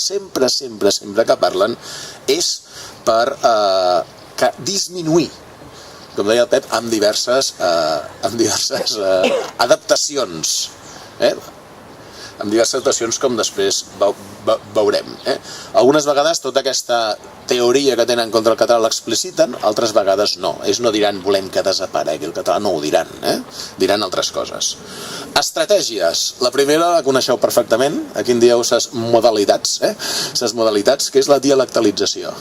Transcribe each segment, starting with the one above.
sempre que parlen és per disminuir, com deia el Pep, amb diverses adaptacions, amb diverses adaptacions com després veurem. Algunes vegades tota aquesta teoria que tenen contra el català l'expliciten, altres vegades no. Ells no diran volem que desaparegui el català, no ho diran, diran altres coses. Estratègies. La primera la coneixeu perfectament, aquí en dieu ses modalitats, que és la dialectalització.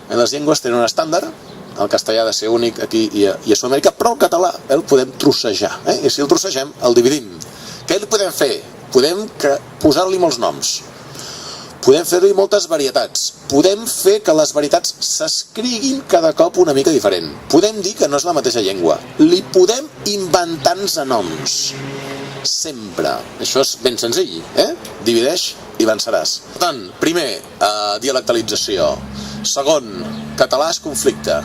Les llengües tenen un estàndard, el castellà ha de ser únic aquí i a Sud-amèrica, però el català el podem trossejar, i si el trossegem el dividim. Què li podem fer? Podem posar-li molts noms, podem fer-li moltes varietats, podem fer que les varietats s'escriguin cada cop una mica diferent, podem dir que no és la mateixa llengua, li podem inventar-nos noms, sempre. Això és ben senzill, divideix i venceràs. Per tant, primer, dialectalització. Segon, català és conflicte.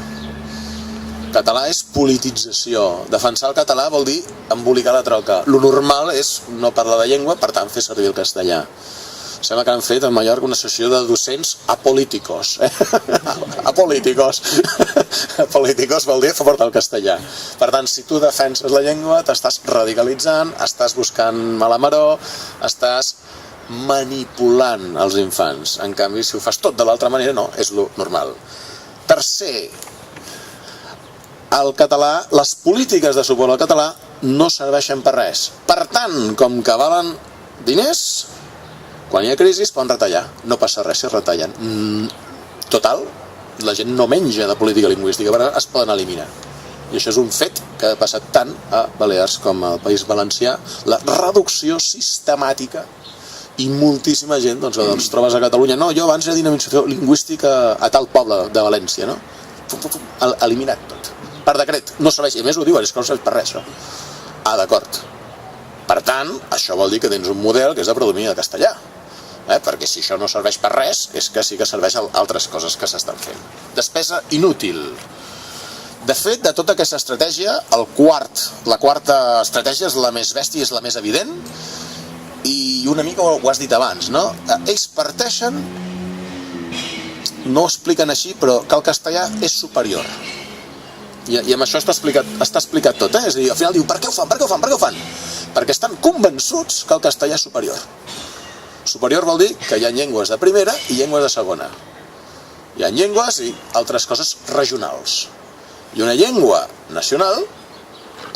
Català és politització. Defensar el català vol dir embolicar la troca. Lo normal és no parlar de llengua, per tant fer servir el castellà. Sembla que han fet a Mallorca una associació de docents apolíticos. Apolíticos. Apolíticos vol dir a favor del castellà. Per tant, si tu defenses la llengua, t'estàs radicalitzant, estàs buscant mala maror, estàs manipulant els infants. En canvi, si ho fas tot de l'altra manera, no, és lo normal. Tercer, el català, les polítiques de suport al català no serveixen per res. Per tant, com que valen diners, quan hi ha crisi poden retallar. No passa res si retallen. Total, la gent no menja de política lingüística, però es poden eliminar. I això és un fet que ha passat tant a Balears com al País Valencià, la reducció sistemàtica, i moltíssima gent, doncs trobes a Catalunya, no, jo abans era dinamització lingüística a tal poble de València, no? Eliminat tot. Per decret, no serveix, i a més ho diuen, és que no serveix per res, això. D'acord. Per tant, això vol dir que tens un model que és de predomini de castellà, perquè si això no serveix per res, és que sí que serveix a altres coses que s'estan fent. Despesa inútil. De fet, de tota aquesta estratègia, la quarta estratègia és la més bèstia, és la més evident, i una mica ho has dit abans, no? Ells parteixen, no ho expliquen així, però que el castellà és superior. I amb això està explicat tot, És a dir, al final diu, per què ho fan? Perquè estan convençuts que el castellà és superior. Superior vol dir que hi ha llengües de primera i llengües de segona. Hi ha llengües i altres coses regionals. I una llengua nacional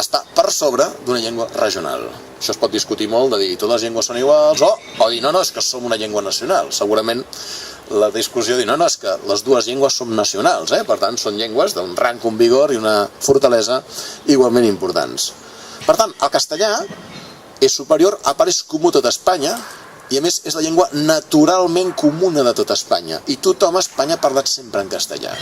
està per sobre d'una llengua regional. Això es pot discutir molt, de dir totes les llengües són iguals, o dir no, és que som una llengua nacional. Segurament la discussió diu, no, és que les dues llengües són nacionals, per tant són llengües d'un rang, un vigor i una fortalesa igualment importants. Per tant, el castellà és superior, apareix comú a tota Espanya, i a més és la llengua naturalment comuna de tota Espanya, i tothom a Espanya ha parlat sempre en castellà.